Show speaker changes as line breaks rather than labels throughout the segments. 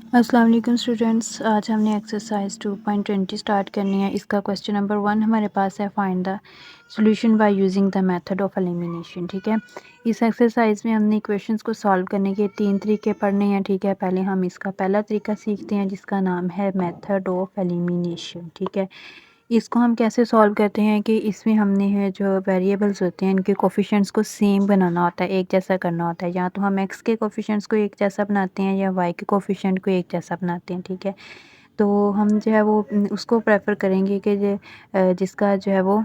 अस्सलाम वालेकुम स्टूडेंट्स, आज हमने एक्सरसाइज 2.20 स्टार्ट करनी है। इसका क्वेश्चन नंबर 1 हमारे पास है, find the solution by using the method of elimination. ठीक है, इस एक्सरसाइज में हमने इक्वेशंस को सॉल्व करने के 3 तरीके पढ़ने हैं। ठीक है, पहले हम इसका पहला तरीका सीखते हैं जिसका नाम है मेथड ऑफ एलिमिनेशन। ठीक है, इसको हम कैसे सॉल्व करते हैं कि इसमें हमने है जो वेरिएबल्स होते हैं इनके कोफिशिएंट्स को सेम बनाना होता है, एक जैसा करना होता है। या तो हम एक्स के कोफिशिएंट्स को एक जैसा बनाते हैं या वाई के कोफिशिएंट को एक जैसा बनाते हैं। ठीक है, तो हम जो है वो उसको प्रेफर करेंगे कि जिसका जो है वो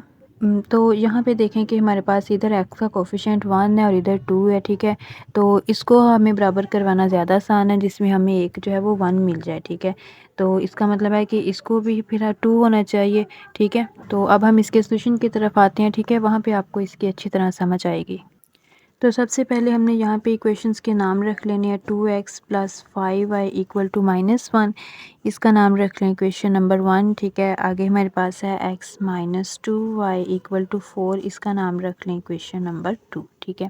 तो यहाँ पे देखें कि हमारे पास इधर एक्स का कोफिशिएंट 1 है और इधर 2 है। ठीक है, तो इसको हमें बराबर करवाना ज़्यादा आसान है, जिसमें हमें एक जो है वो 1 मिल जाए। ठीक है, तो इसका मतलब है कि इसको भी फिर 2 होना चाहिए। ठीक है, तो अब हम इसके सोल्यूशन की तरफ आते हैं। ठीक है, वहाँ पे आपको इसकी अच्छी तरह समझ आएगी। तो सबसे पहले हमने यहाँ पे इक्वेशंस के नाम रख लेने हैं। 2x + 5y = -1, इसका नाम रख लें इक्वेशन नंबर 1। ठीक है, आगे हमारे पास है x - 2y = 4, इसका नाम रख लें इक्वेशन नंबर 2। ठीक है,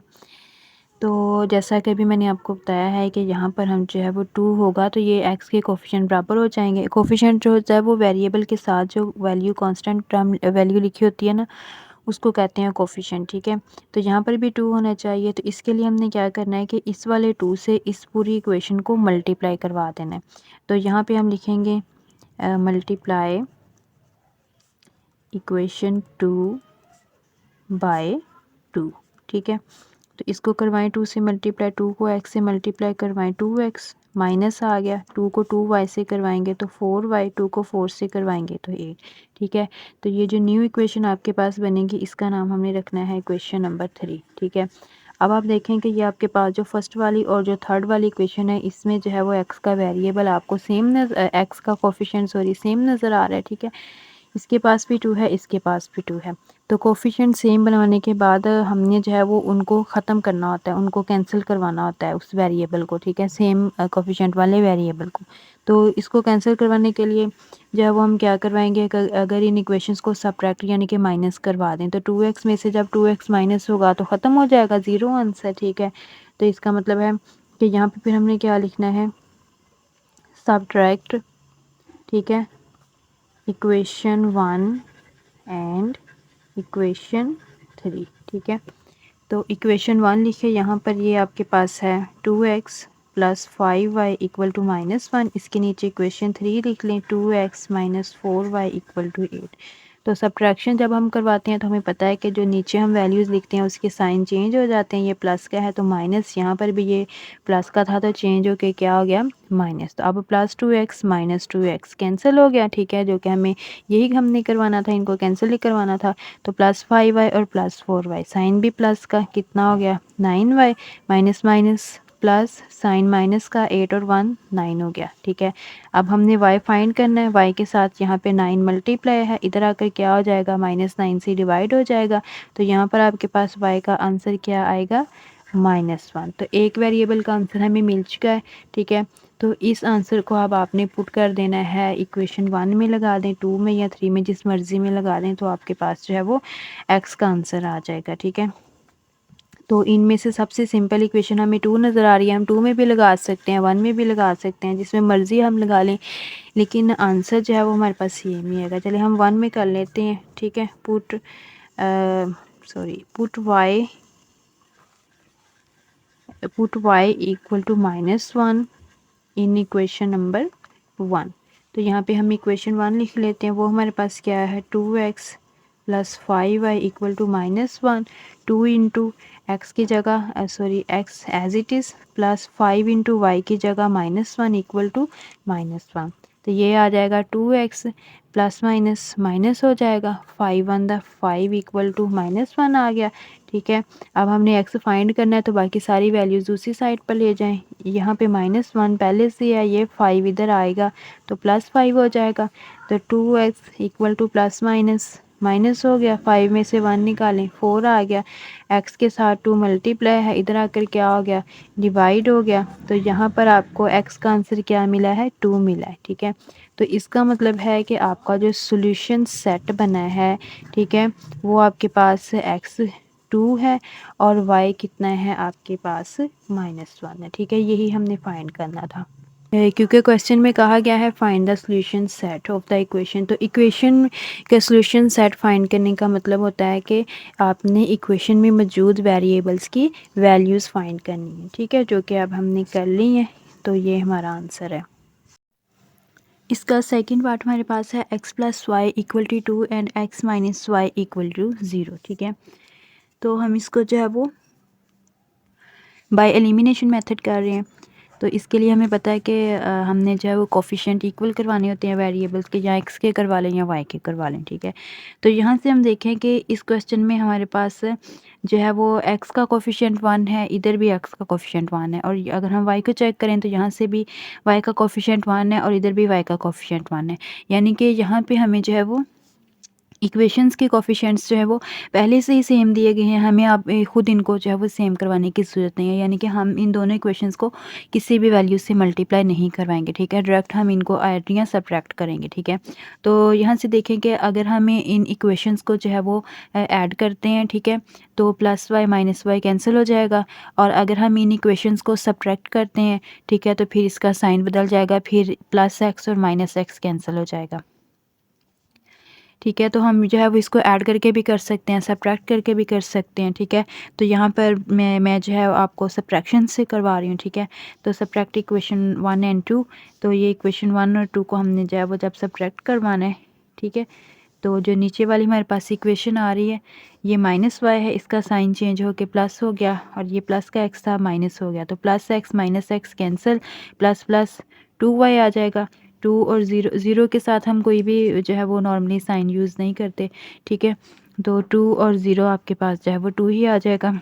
तो जैसा कि अभी मैंने आपको बताया है कि यहाँ पर हम जो है वो 2 होगा तो ये x के कोफिशिएंट बराबर हो जाएंगे। कोफिशिएंट जो होता है वो वेरिएबल के साथ जो वैल्यू कांस्टेंट टर्म वैल्यू लिखी होती है ना, उसको कहते हैं कोफिशिएंट। ठीक है, तो यहाँ पर भी 2 होना चाहिए। तो इसके लिए हमने क्या करना है कि इस वाले 2 से इस पूरी इक्वेशन को मल्टीप्लाई करवा देना है। तो यहाँ पे हम लिखेंगे मल्टीप्लाई इक्वेशन 2 बाय 2। ठीक है, तो इसको करवाएं 2 से मल्टीप्लाई, 2 को x से मल्टीप्लाई करवाएं 2x, माइनस आ गया। 2 को 2y से करवाएंगे तो 4y, 2 को 4 से करवाएंगे तो 8। ठीक है, तो ये जो न्यू इक्वेशन आपके पास बनेगी इसका नाम हमने रखना है इक्वेशन नंबर 3। ठीक है, अब आप देखें कि ये आपके पास जो फर्स्ट वाली और जो थर्ड वाली इक्वेशन है इसमें जो है वो x का वेरिएबल आपको सेम x का कोफिशिएंट सेम नज़र आ रहा है। ठीक है, इसके पास भी 2 है, इसके पास भी 2 है। तो कोफिशिएंट सेम बनवाने के बाद हमने जो है वो उनको ख़त्म करना होता है, उनको कैंसिल करवाना होता है उस वेरिएबल को। ठीक है, सेम कोफिशिएंट वाले वेरिएबल को। तो इसको कैंसिल करवाने के लिए जो है वो हम क्या करवाएंगे, अगर इन इक्वेशंस को सब्ट्रैक्ट यानी कि माइनस करवा दें तो 2x में से जब 2x माइनस होगा तो ख़त्म हो जाएगा, ज़ीरो आंसर। ठीक है, तो इसका मतलब है कि यहाँ पे फिर हमने क्या लिखना है, सब्ट्रैक्ट, ठीक है, इक्वेशन 1 एंड इक्वेशन 3। ठीक है, तो इक्वेशन 1 लिखे, यहाँ पर ये आपके पास है 2x + 5y = -1, इसके नीचे इक्वेशन 3 लिख लें 2x - 4y = 8। तो सब्ट्रैक्शन जब हम करवाते हैं तो हमें पता है कि जो नीचे हम वैल्यूज़ लिखते हैं उसके साइन चेंज हो जाते हैं। ये प्लस का है तो माइनस, यहाँ पर भी ये प्लस का था तो चेंज होके क्या हो गया, माइनस। तो अब +2x - 2x कैंसिल हो गया। ठीक है, जो कि हमें यही हमने करवाना था, इनको कैंसिल ही करवाना था। तो +5y और +4y, साइन भी प्लस का कितना हो गया 9y, minus minus plus, sign minus का 8 और 1 9 हो गया। ठीक है, अब हमने y फाइंड करना है, y के साथ यहाँ पे 9 मल्टीप्लाई है, इधर आकर क्या हो जाएगा, -9 से डिवाइड हो जाएगा। तो यहाँ पर आपके पास y का आंसर क्या आएगा, -1। तो एक वेरिएबल का आंसर हमें मिल चुका है। ठीक है, तो इस आंसर को अब आपने पुट कर देना है इक्वेशन 1 में, लगा दें 2 में या 3 में, जिस मर्ज़ी में लगा दें, तो आपके पास जो है वो x का आंसर आ जाएगा। ठीक है, तो इनमें से सबसे सिंपल इक्वेशन हमें 2 नज़र आ रही है, हम 2 में भी लगा सकते हैं, 1 में भी लगा सकते हैं, जिसमें मर्ज़ी हम लगा लें, लेकिन आंसर जो है वो हमारे पास सेम ही आएगा। चलिए हम 1 में कर लेते हैं। ठीक है, put y = -1 in equation number 1। तो यहाँ पे हम इक्वेशन 1 लिख लेते हैं, वो हमारे पास क्या है, 2x + 5y = -1। 2 इंटू एक्स की जगह x as it is, plus 5 into y की जगह -1 = -1। तो ये आ जाएगा 2x प्लस माइनस माइनस हो जाएगा, 5 1 दा 5 = -1 आ गया। ठीक है, अब हमने x फाइंड करना है तो बाकी सारी वैल्यूज़ दूसरी साइड पर ले जाएं। यहाँ पे -1 पहले से है, ये 5 इधर आएगा तो +5 हो जाएगा। तो 2x = प्लस माइनस माइनस हो गया, 5 में से 1 निकालें 4 आ गया, x के साथ 2 मल्टीप्लाई है, इधर आकर क्या हो गया, डिवाइड हो गया। तो यहाँ पर आपको x का आंसर क्या मिला है, 2 मिला है। ठीक है, तो इसका मतलब है कि आपका जो सॉल्यूशन सेट बना है, ठीक है, वो आपके पास x 2 है और y कितना है आपके पास, -1 है। ठीक है, यही हमने फाइंड करना था। क्योंकि क्वेश्चन में कहा गया है find the solution set of the equation. तो इक्वेशन का सॉल्यूशन सेट फाइंड करने का मतलब होता है कि आपने इक्वेशन में मौजूद वेरिएबल्स की वैल्यूज़ फाइंड करनी है, ठीक है, जो कि अब हमने कर ली है। तो ये हमारा आंसर है। इसका सेकंड पार्ट हमारे पास है x plus y equal to 2 and x minus y equal to 0, ठीक है। तो हम इसको जो है वो बाय एलिमिनेशन मेथड कर रहे हैं। तो इसके लिए हमें पता है कि हमने जो है वो कोफिशिएंट इक्वल करवाने होते हैं वेरिएबल्स के, या एक्स के करवा लें या वाई के करवा लें, ठीक है। तो यहाँ से हम देखें कि इस क्वेश्चन में हमारे पास जो है वो एक्स का कोफिशिएंट 1 है, इधर भी एक्स का कोफिशिएंट 1 है, और अगर हम वाई को चेक करें तो यहाँ से भी वाई का कोफिशिएंट 1 है और इधर भी वाई का कोफिशिएंट 1 है। यानी कि यहाँ पे हमें जो है वो इक्वेशंस के कोफिशिएंट्स जो है वो पहले से ही सेम दिए गए हैं, हमें अब खुद इनको जो है वो सेम करवाने की ज़रूरत नहीं है। यानी कि हम इन दोनों इक्वेशंस को किसी भी वैल्यू से मल्टीप्लाई नहीं करवाएंगे, ठीक है, डायरेक्ट हम इनको ऐड या सब्ट्रैक्ट करेंगे, ठीक है। तो यहाँ से देखें कि अगर हमें इन इक्वेशंस को जो है वो ऐड करते हैं, ठीक है, तो plus y minus y cancel हो जाएगा, और अगर हम इन इक्वेशंस को सब्ट्रैक्ट करते हैं, ठीक है, तो फिर इसका साइन बदल जाएगा, फिर प्लस एक्स और माइनस एक्स कैंसिल हो जाएगा, ठीक है। तो हम जो है वो इसको ऐड करके भी कर सकते हैं, सब्ट्रैक्ट करके भी कर सकते हैं, ठीक है। तो यहाँ पर मैं जो है आपको सब्ट्रैक्शन से करवा रही हूँ, ठीक है। तो सब्ट्रैक्ट इक्वेशन 1 एंड 2, तो ये इक्वेशन 1 और 2 को हमने जो है वो जब सब्ट्रैक्ट करवाना है, ठीक है, तो जो नीचे वाली हमारे पास इक्वेशन आ रही है ये माइनस वाई है, इसका साइन चेंज होकर प्लस हो गया, और ये प्लस का एक्स था माइनस हो गया, तो plus x minus x cancel, plus plus 2y आ जाएगा। 2 और 0 के साथ हम कोई भी जो है वो नॉर्मली साइन यूज़ नहीं करते, ठीक है। तो 2 और 0 आपके पास जो है वो 2 ही आ जाएगा।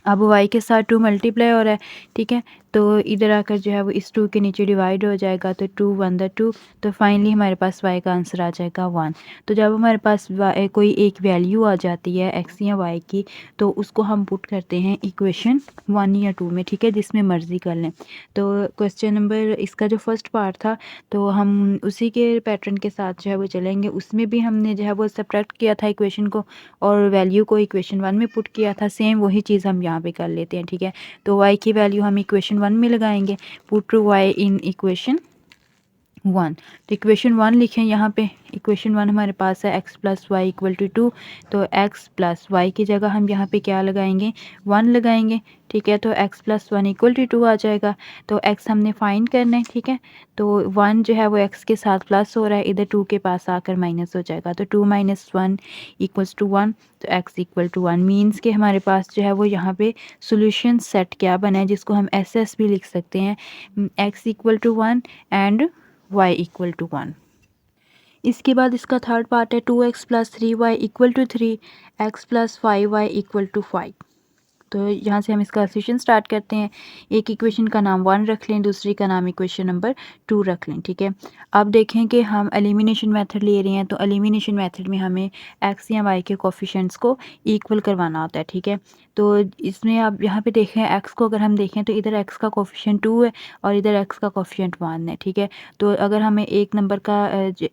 अब y के साथ 2 मल्टीप्लाई हो रहा है, ठीक है, तो इधर आकर जो है वो इस 2 के नीचे डिवाइड हो जाएगा, तो 2 1 द 2, तो फाइनली हमारे पास y का आंसर आ जाएगा 1। तो जब हमारे पास कोई एक वैल्यू आ जाती है x या y की, तो उसको हम पुट करते हैं इक्वेशन 1 या 2 में, ठीक है, जिसमें मर्जी कर लें। तो क्वेश्चन नंबर इसका जो फर्स्ट पार्ट था, तो हम उसी के पैटर्न के साथ जो है वो चलेंगे। उसमें भी हमने जो है वो सब्ट्रैक्ट किया था इक्वेशन को और वैल्यू को इक्वेशन 1 में पुट किया था, सेम वही चीज़ हम यहाँ पे कर लेते हैं, ठीक है। तो y की वैल्यू हम इक्वेशन 1 में लगाएंगे, पुट y इन इक्वेशन 1। तो इक्वेशन 1 लिखें यहाँ पे, इक्वेशन 1 हमारे पास है x plus y equal to 2, तो x प्लस वाई की जगह हम यहाँ पे क्या लगाएंगे, 1 लगाएंगे, ठीक है। तो x प्लस 1 इक्वल टू 2 आ जाएगा। तो x हमने फाइंड करना है, ठीक है। तो 1 जो है वो x के साथ प्लस हो रहा है, इधर 2 के पास आकर माइनस हो जाएगा, तो 2 माइनस 1 इक्वल्स टू 1, तो x इक्वल टू 1 मीन्स कि हमारे पास जो है वो यहाँ पे सोल्यूशन सेट क्या बना है, जिसको हम SS भी लिख सकते हैं, x equal to 1 and y equal to 1। इसके बाद इसका थर्ड पार्ट है 2x plus 3y equal to 3, x plus 5y equal to 5। तो यहाँ से हम इसका सॉल्यूशन स्टार्ट करते हैं। एक इक्वेशन का नाम 1 रख लें, दूसरी का नाम इक्वेशन नंबर 2 रख लें, ठीक है। अब देखें कि हम एलिमिनेशन मेथड ले रहे हैं, तो एलिमिनेशन मेथड में हमें x या y के कोफिशिएंट्स को इक्वल करवाना होता है, ठीक है। तो इसमें आप यहाँ पे देखें x को अगर हम देखें तो इधर x का कोफिशिएंट 2 है और इधर x का कोफिशिएंट 1 है, ठीक है। तो अगर हमें एक नंबर का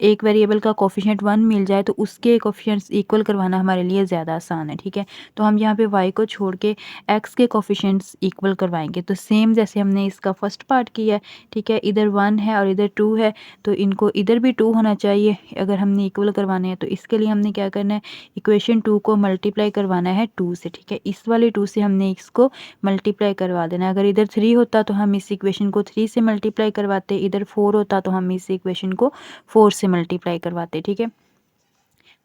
एक वेरिएबल का कोफिशिएंट 1 मिल जाए तो उसके कोफिशिएंट्स इक्वल करवाना हमारे लिए ज़्यादा आसान है, ठीक है। तो हम यहाँ पे y को छोड़ के x के कोफिशिएंट्स इक्वल करवाएंगे, तो सेम जैसे हमने इसका फर्स्ट पार्ट किया है, ठीक है। इधर 1 है और इधर 2 है, तो इनको इधर भी 2 होना चाहिए अगर हमने इक्वल करवाने हैं। तो इसके लिए हमने क्या करना है, इक्वेशन 2 को मल्टीप्लाई करवाना है 2 से, ठीक है। इस वाले 2 से हमने इसको मल्टीप्लाई करवा देना है। अगर इधर 3 होता तो हम इस इक्वेशन को 3 से मल्टीप्लाई करवाते, इधर 4 होता तो हम इस इक्वेशन को 4 से मल्टीप्लाई करवाते, ठीक है।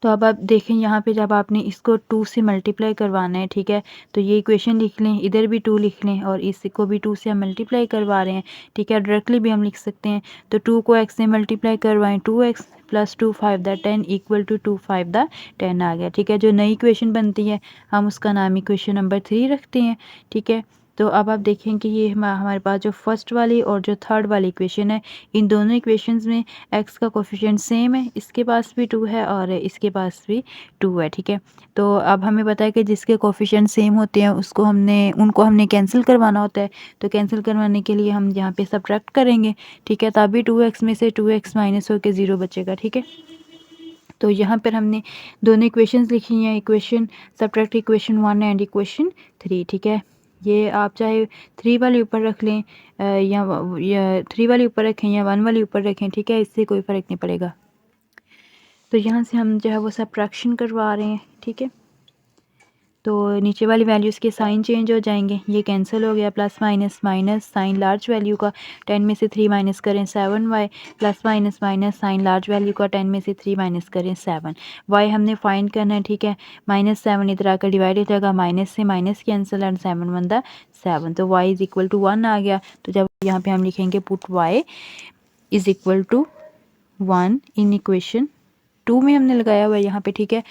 तो अब आप देखें यहाँ पे जब आपने इसको 2 से मल्टीप्लाई करवाना है, ठीक है, तो ये इक्वेशन लिख लें, इधर भी 2 लिख लें और इसको भी 2 से हम मल्टीप्लाई करवा रहे हैं, ठीक है। डायरेक्टली भी हम लिख सकते हैं, तो 2 को x से मल्टीप्लाई करवाएं, 2x प्लस 2 5 द 10 इक्वल टू 2 5 द 10 आ गया, ठीक है। जो नई इक्वेशन बनती है हम उसका नाम इक्वेशन नंबर 3 रखते हैं, ठीक है। तो अब आप देखें कि ये हमारे पास जो फर्स्ट वाली और जो थर्ड वाली इक्वेशन है, इन दोनों इक्वेशंस में x का कोफिशिएंट सेम है, इसके पास भी 2 है और इसके पास भी 2 है, ठीक है। तो अब हमें पता है कि जिसके कोफिशिएंट सेम होते हैं उनको हमने कैंसिल करवाना होता है। तो कैंसिल करवाने के लिए हम यहाँ पे सब्ट्रैक्ट करेंगे, ठीक है, तभी 2x में से 2x माइनस होकर 0 बचेगा, ठीक है। तो यहाँ पर हमने दोनों इक्वेशंस लिखी हैं, equation subtract equation 1 and equation 3, ठीक है। ये आप चाहे 3 वाली ऊपर रख लें या 3 वाली ऊपर रखें या 1 वाली ऊपर रखें, ठीक है, इससे कोई फ़र्क नहीं पड़ेगा। तो यहाँ से हम जो है वो सब्ट्रैक्शन करवा रहे हैं, ठीक है। तो नीचे वाली वैल्यूज़ के साइन चेंज हो जाएंगे, ये कैंसिल हो गया, plus minus minus sign large value का 10 में से 3 माइनस करें 7y, plus minus minus sign large value का 10 में से 3 माइनस करें 7, y हमने फाइंड करना है, ठीक है। -7 इधर आकर डिवाइड हो जाएगा, माइनस से माइनस कैंसिल एंड 7 वन द 7, तो y इज इक्वल टू 1 आ गया। तो जब यहाँ पे हम लिखेंगे put y is equal to 1 in equation 2 में हमने लगाया हुआ है यहाँ पे, ठीक है।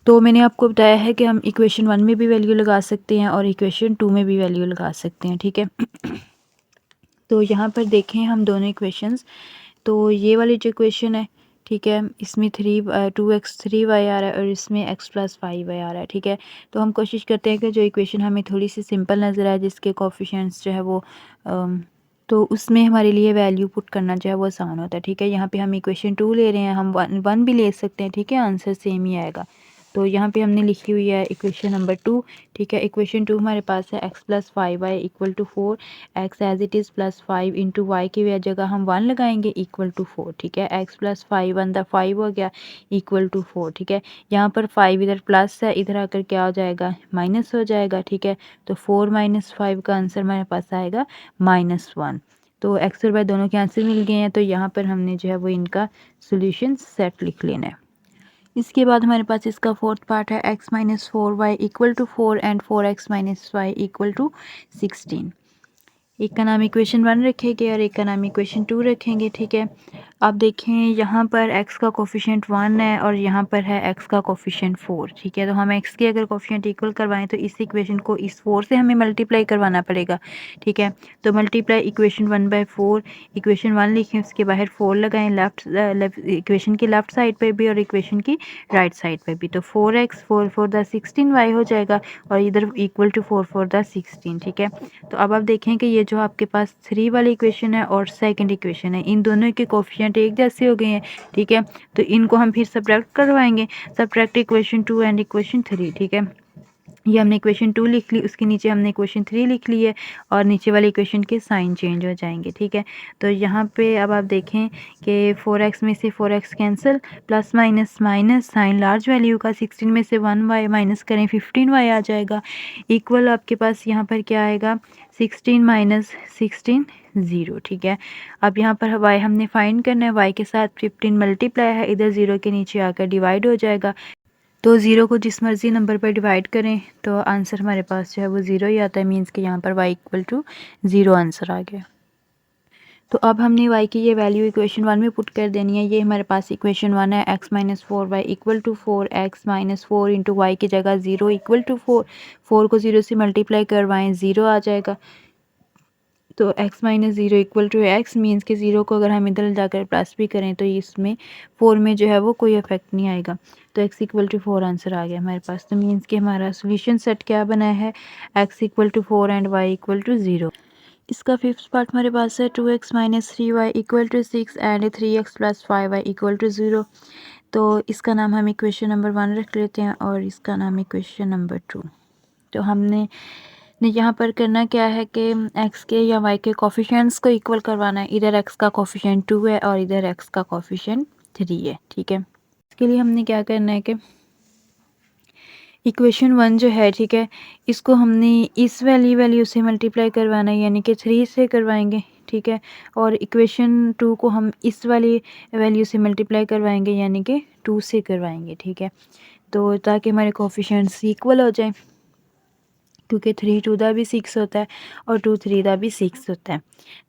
तो मैंने आपको बताया है कि हम इक्वेशन 1 में भी वैल्यू लगा सकते हैं और इक्वेशन 2 में भी वैल्यू लगा सकते हैं, ठीक है। तो यहाँ पर देखें हम दोनों इक्वेशंस, तो ये वाली जो इक्वेशन है, ठीक है, इसमें 2x 3y आ रहा है और इसमें x प्लस 5y आ रहा है, ठीक है। तो हम कोशिश करते हैं कि जो इक्वेशन हमें थोड़ी सी सिंपल नज़र आए, जिसके कोफिशिएंट्स जो है वो तो उसमें हमारे लिए वैल्यू पुट करना जो है वो आसान होता है, ठीक है। यहाँ पे हम इक्वेशन 2 ले रहे हैं, हम वन भी ले सकते हैं, ठीक है, आंसर सेम ही आएगा। तो यहाँ पे हमने लिखी हुई है इक्वेशन नंबर 2, ठीक है। इक्वेशन 2 हमारे पास है x plus 5y equal to 4, x as it is plus 5 into y की जगह हम 1 लगाएंगे इक्वल टू 4, ठीक है। x प्लस 5 वन द 5 हो गया इक्वल टू 4, ठीक है। यहाँ पर 5 इधर प्लस है, इधर आकर क्या हो जाएगा, माइनस हो जाएगा, ठीक है। तो 4 माइनस 5 का आंसर हमारे पास आएगा -1। तो x और y दोनों के आंसर मिल गए हैं, तो यहाँ पर हमने जो है वो इनका सोल्यूशन सेट लिख लेना है। इसके बाद हमारे पास इसका फोर्थ पार्ट है x minus 4y equal to 4 and 4x minus y equal to 16। एक का नाम इक्वेशन 1 रखेंगे और एक का नाम इक्वेशन 2 रखेंगे, ठीक है। आप देखें यहाँ पर x का कोफिशिएंट 1 है और यहाँ पर है x का कोफिशिएंट 4, ठीक है। तो हम x के अगर कोफिशिएंट इक्वल करवाएं तो इस इक्वेशन को इस 4 से हमें मल्टीप्लाई करवाना पड़ेगा, ठीक है। तो मल्टीप्लाई इक्वेशन 1/4, इक्वेशन 1 लिखें, उसके बाहर 4 लगाएं, लेफ्ट इक्वेशन की लेफ्ट साइड पर भी और इक्वेशन की राइट साइड पर भी। तो 4x 4 4 द 16y हो जाएगा और इधर इक्वल टू 4 4 द 16, ठीक है। तो अब आप देखें कि ये जो आपके पास 3 वाली इक्वेशन है और सेकंड इक्वेशन है, इन दोनों के कोफिशिएंट एक जैसे हो गए हैं, ठीक है। तो इनको हम फिर सब्ट्रैक्ट करवाएंगे, सब्ट्रैक्ट इक्वेशन 2 एंड इक्वेशन 3, ठीक है। ये हमने इक्वेशन 2 लिख ली, उसके नीचे हमने इक्वेशन 3 लिख ली है और नीचे वाले इक्वेशन के साइन चेंज हो जाएंगे, ठीक है। तो यहाँ पे अब आप देखें कि 4x में से 4x cancel, plus minus minus sign large value का 16 में से 1y माइनस करें 15y आ जाएगा इक्वल आपके पास यहाँ पर क्या आएगा 16 माइनस 16 0, ठीक है। अब यहाँ पर y हमने फाइंड करना है, y के साथ 15 मल्टीप्लाई है, इधर 0 के नीचे आकर डिवाइड हो जाएगा। तो 0 को जिस मर्ज़ी नंबर पर डिवाइड करें तो आंसर हमारे पास जो है वो 0 ही आता है, मीन्स कि यहाँ पर y इक्वल टू 0 आंसर आ गया। तो अब हमने y की ये वैल्यू इक्वेशन 1 में पुट कर देनी है। ये हमारे पास इक्वेशन 1 है, x minus 4y equal to 4, x minus 4 into y की जगह 0 इक्वल टू 4, 4 को 0 से मल्टीप्लाई करवाएं 0 आ जाएगा। तो x minus 0 equal to x, means के 0 को अगर हम इधर जाकर प्लस भी करें तो इसमें 4 में जो है वो कोई इफेक्ट नहीं आएगा। तो x इक्वल टू 4 आंसर आ गया हमारे पास। तो मीन्स कि हमारा सोल्यूशन सेट क्या बना है, x equal to 4 and y equal to 0। इसका फिफ्थ पार्ट हमारे पास है 2x minus 3y equal to 6 and 3x plus 5y equal to 0। तो इसका नाम हम इक्वेशन नंबर 1 रख लेते हैं और इसका नाम इक्वेशन नंबर 2। तो हमने यहाँ पर करना क्या है कि x के या y के कोफिशिएंट्स को इक्वल करवाना है। इधर x का कोफिशिएंट 2 है और इधर x का कोफिशिएंट 3 है, ठीक है। इसके लिए हमने क्या करना है कि इक्वेशन 1 जो है, ठीक है, इसको हमने इस वैल्यू से मल्टीप्लाई करवाना है, यानी कि 3 से करवाएंगे, ठीक है। और इक्वेशन 2 को हम इस वाली वैल्यू से मल्टीप्लाई करवाएंगे, यानी कि 2 से करवाएंगे, ठीक है। तो ताकि हमारे कोफिशिएंट्स इक्वल हो जाए, क्योंकि 3 2 दा भी 6 होता है और 2 3 दा भी 6 होता है।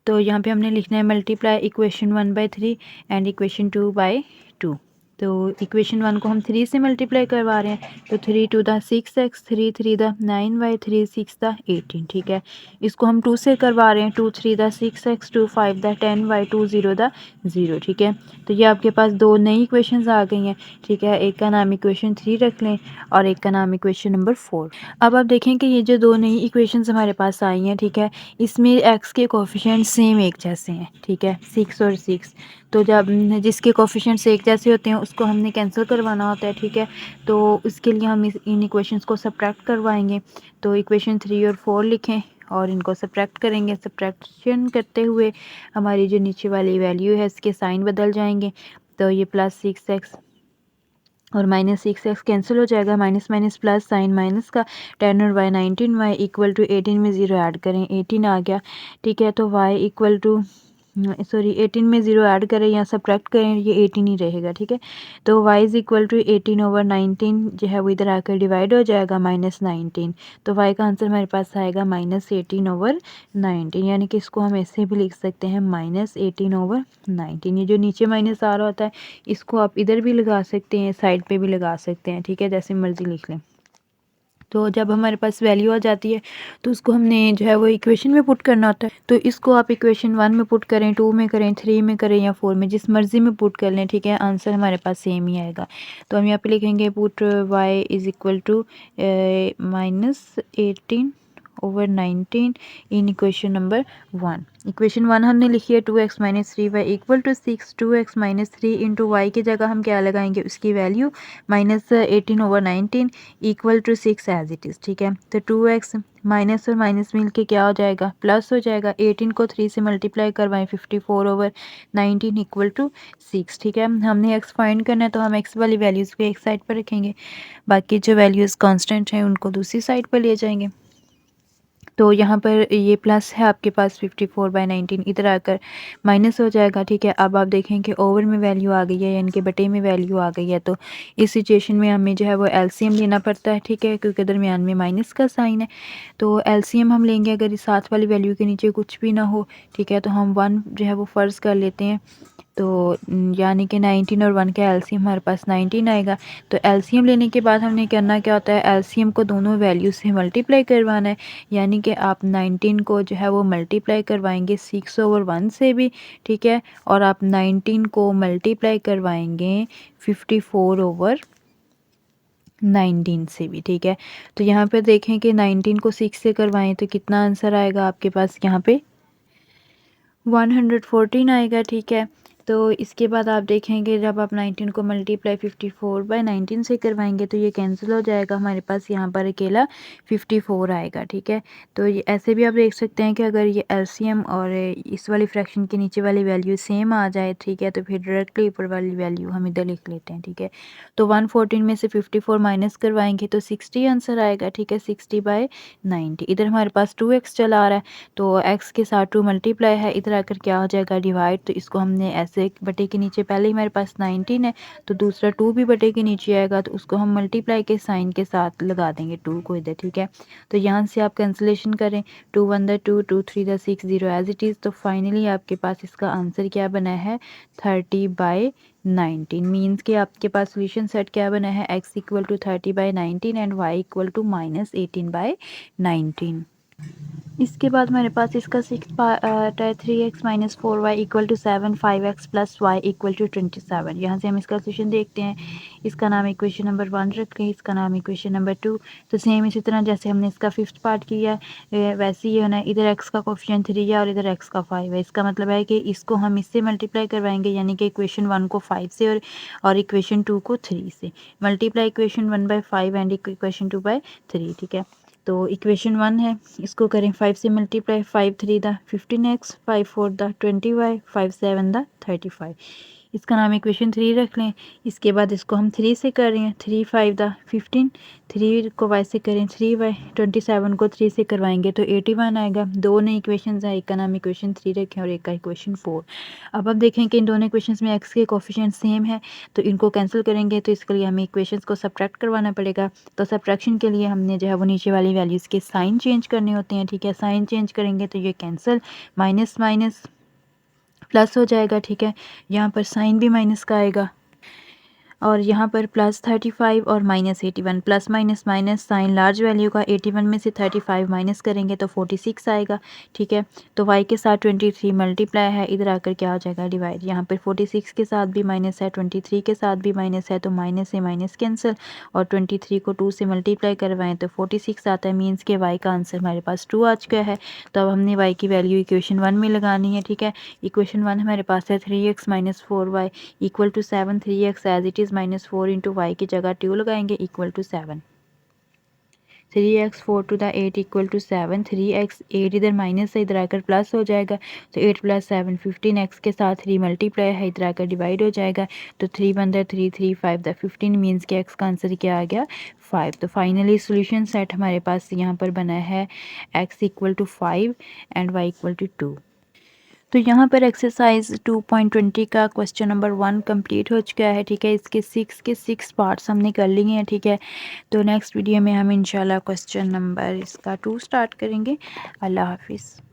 तो यहाँ पे हमने लिखना है मल्टीप्लाई इक्वेशन 1/3 एंड इक्वेशन 2/2। तो इक्वेशन 1 को हम 3 से मल्टीप्लाई करवा रहे हैं, तो 3 2 दा 6x, 3 3 दा 9y, 3 6 दा 18, ठीक है। इसको हम 2 से करवा रहे हैं, 2 3 दा 6x, 2 5 दा 10y, 2 0 दा 0, ठीक है। तो ये आपके पास दो नई इक्वेशंस आ गई हैं, ठीक है। एक का नाम इक्वेशन 3 रख लें और एक का नाम इक्वेशन नंबर 4। अब आप देखें कि ये जो दो नई इक्वेशंस हमारे पास आई हैं, ठीक है, इसमें x के कोफिशिएंट सेम एक जैसे हैं, ठीक है, 6 और 6। तो जब जिसके कोफिशिएंट्स एक जैसे होते हैं उसको हमने कैंसिल करवाना होता है, ठीक है। तो इसके लिए हम इन इक्वेशंस को सब्ट्रैक्ट करवाएंगे। तो इक्वेशन 3 और 4 लिखें और इनको सब्ट्रैक्ट करेंगे। सब्ट्रैक्शन करते हुए हमारी जो नीचे वाली वैल्यू है इसके साइन बदल जाएंगे। तो ये +6x और -6x कैंसिल हो जाएगा, minus minus plus, sign minus का, 10 और y 19, y इक्वल टू 18 में 0 ऐड करें, 18 आ गया, ठीक है। तो y इक्वल टू 18 में 0 ऐड करें या सब्ट्रैक्ट करें, ये 18 ही रहेगा, ठीक है। तो y इज़ इक्वल टू 18/19 जो है वो इधर आकर डिवाइड हो जाएगा -19। तो y का आंसर हमारे पास आएगा -18/19, यानी कि इसको हम ऐसे भी लिख सकते हैं -18/19। ये जो नीचे माइनस आ रहा होता है इसको आप इधर भी लगा सकते हैं, साइड पे भी लगा सकते हैं, ठीक है, जैसे मर्जी लिख लें। तो जब हमारे पास वैल्यू आ जाती है तो उसको हमने जो है वो इक्वेशन में पुट करना होता है। तो इसको आप इक्वेशन 1 में पुट करें, 2 में करें, 3 में करें या 4 में, जिस मर्ज़ी में पुट कर लें, ठीक है, आंसर हमारे पास सेम ही आएगा। तो हम यहाँ पे लिखेंगे put y is equal to -18/19 in equation number 1। इक्वेशन 1 हमने लिखी है 2x - 3y equal to 6। 2x - 3 into y की जगह हम क्या लगाएंगे, उसकी value -18/19 equal to 6 as it is, ठीक है। तो 2x माइनस और माइनस मिल के क्या हो जाएगा, प्लस हो जाएगा। 18 को 3 से मल्टीप्लाई करवाएं, 54/19 इक्वल टू 6, ठीक है। हमने x फाइंड करना है तो हम x वाली वैल्यूज़ को एक साइड पर रखेंगे, बाकी जो वैल्यूज़ कांस्टेंट हैं उनको दूसरी साइड पर ले जाएंगे। तो यहाँ पर ये प्लस है आपके पास 54/19, इधर आकर माइनस हो जाएगा, ठीक है। अब आप देखें कि ओवर में वैल्यू आ गई है, यानी कि बटे में वैल्यू आ गई है। तो इस सिचुएशन में हमें जो है वो एलसीएम लेना पड़ता है, ठीक है, क्योंकि दरमियान में माइनस का साइन है। तो एलसीएम हम लेंगे अगर इस साथ वाली वैल्यू के नीचे कुछ भी ना हो, ठीक है, तो हम 1 जो है वो फ़र्ज़ कर लेते हैं। तो यानी कि 19 और 1 का एलसीएम हमारे पास 19 आएगा। तो एलसीएम लेने के बाद हमने करना क्या होता है, एलसीएम को दोनों वैल्यू से मल्टीप्लाई करवाना है, यानी कि आप 19 को जो है वो मल्टीप्लाई करवाएंगे 6/1 से भी, ठीक है, और आप 19 को मल्टीप्लाई करवाएंगे 54/19 से भी, ठीक है। तो यहाँ पे देखें कि 19 को 6 से करवाएं तो कितना आंसर आएगा आपके पास, यहाँ पे 114 आएगा, ठीक है। तो इसके बाद आप देखेंगे जब आप 19 को मल्टीप्लाई 54/19 से करवाएंगे तो ये कैंसिल हो जाएगा, हमारे पास यहाँ पर अकेला 54 आएगा, ठीक है। तो ये ऐसे भी आप देख सकते हैं कि अगर ये एलसीएम और इस वाली फ्रैक्शन के नीचे वाली वैल्यू सेम आ जाए, ठीक है, तो फिर डायरेक्टली ऊपर वाली वैल्यू हम इधर लिख लेते हैं, ठीक है। तो 114 में से 54 माइनस करवाएंगे तो 60 आंसर आएगा, ठीक है, 60/90। इधर हमारे पास 2x चला आ रहा है तो x के साथ 2 मल्टीप्लाई है, इधर आकर क्या हो जाएगा, डिवाइड। तो इसको हमने ऐसे बटे के नीचे, पहले ही हमारे पास 19 है तो दूसरा 2 भी बटे के नीचे आएगा, तो उसको हम मल्टीप्लाई के साइन के साथ लगा देंगे 2 को इधर, ठीक है। तो यहाँ से आप कैंसिलेशन करें, 2 1 2, 2 3 6, 0 एज इट इज़। तो फाइनली आपके पास इसका आंसर क्या बना है, 30/19। मीन्स कि आपके पास सोल्यूशन सेट क्या बना है, x equal to 30/19 and y equal to -18/19। इसके बाद हमारे पास इसका 6 पार्ट है, 3x - 4y equal to 7, 5x + y equal to 27। यहाँ से हम इसका सोल्यूशन देखते हैं। इसका नाम इक्वेशन नंबर 1 रख लें, इसका नाम इक्वेशन नंबर 2। तो सेम इसी तरह जैसे हमने इसका 5th पार्ट किया है वैसे ही होना है। इधर x का कोफिशिएंट 3 है और इधर x का 5 है। इसका मतलब है कि इसको हम इससे मल्टीप्लाई करवाएंगे, यानी कि इक्वेशन 1 को 5 से और इक्वेशन 2 को 3 से मल्टीप्लाई। इक्वेशन 1/5 एंड इक्वेशन 2/3, ठीक है। तो इक्वेशन 1 है, इसको करें 5 से multiply, 5 3 the 15x, 5 4 the 20y, 5 7 the 35। इसका नाम इक्वेशन 3 रख लें। इसके बाद इसको हम 3 से कर रहे हैं, 3 5 द 15, 3 को y से करें 3y, 27 को 3 से करवाएंगे तो 81 आएगा। दो नई इक्वेशन है, एक का नाम इक्वेशन 3 रखें और एक का इक्वेशन 4। अब आप देखें कि इन दोनों इक्वेशन में x के कोफिशिएंट सेम है तो इनको कैंसिल करेंगे, तो इसके लिए हमें इक्वेशंस को सब्ट्रैक्ट करवाना पड़ेगा। तो सब्ट्रैक्शन के लिए हमने जो है वो नीचे वाली वैल्यूज़ के साइन चेंज करने होते हैं, ठीक है। साइन चेंज करेंगे तो ये कैंसिल, माइनस माइनस प्लस हो जाएगा, ठीक है। यहाँ पर साइन भी माइनस का आएगा। और यहाँ पर +35 और -81, plus minus minus sign large value का 81 में से 35 माइनस करेंगे तो 46 आएगा। ठीक है, तो y के साथ 23 मल्टीप्लाई है, इधर आकर क्या हो जाएगा डिवाइड। यहाँ पर 46 के साथ भी माइनस है, 23 के साथ भी माइनस है, तो माइनस से माइनस कैंसिल, और 23 को 2 से मल्टीप्लाई करवाएं तो 46 आता है। मीन्स के y का आंसर हमारे पास 2 आ चुका है। तो अब हमने y की वैल्यू इक्वेशन 1 में लगानी है। ठीक है, इक्वेशन 1 हमारे पास है 3x - 4y equal to 7, 3x as it is -4 into y की जगह 2 लगाएंगे इक्वल टू 7। 3x 4 टू द 8 इक्वल टू 7, 3x 8 इधर माइनस है, इधर आकर प्लस हो जाएगा, तो 8 + 7 15, x के साथ 3 मल्टीप्लाई है, इधर आकर डिवाइड हो जाएगा, तो 3 बनता है 3, 3 5 द 15, मीन्स के x का आंसर क्या आ गया 5। तो फाइनली सोल्यूशन सेट हमारे पास यहाँ पर बना है x equal to 5 and y equal to 2। तो यहाँ पर एक्सरसाइज 2.20 का क्वेश्चन नंबर 1 कंप्लीट हो चुका है। ठीक है, इसके 6 के 6 पार्ट्स हमने कर लिए हैं। ठीक है, तो नेक्स्ट वीडियो में हम इंशाल्लाह क्वेश्चन नंबर इसका 2 स्टार्ट करेंगे। अल्लाह हाफिज़।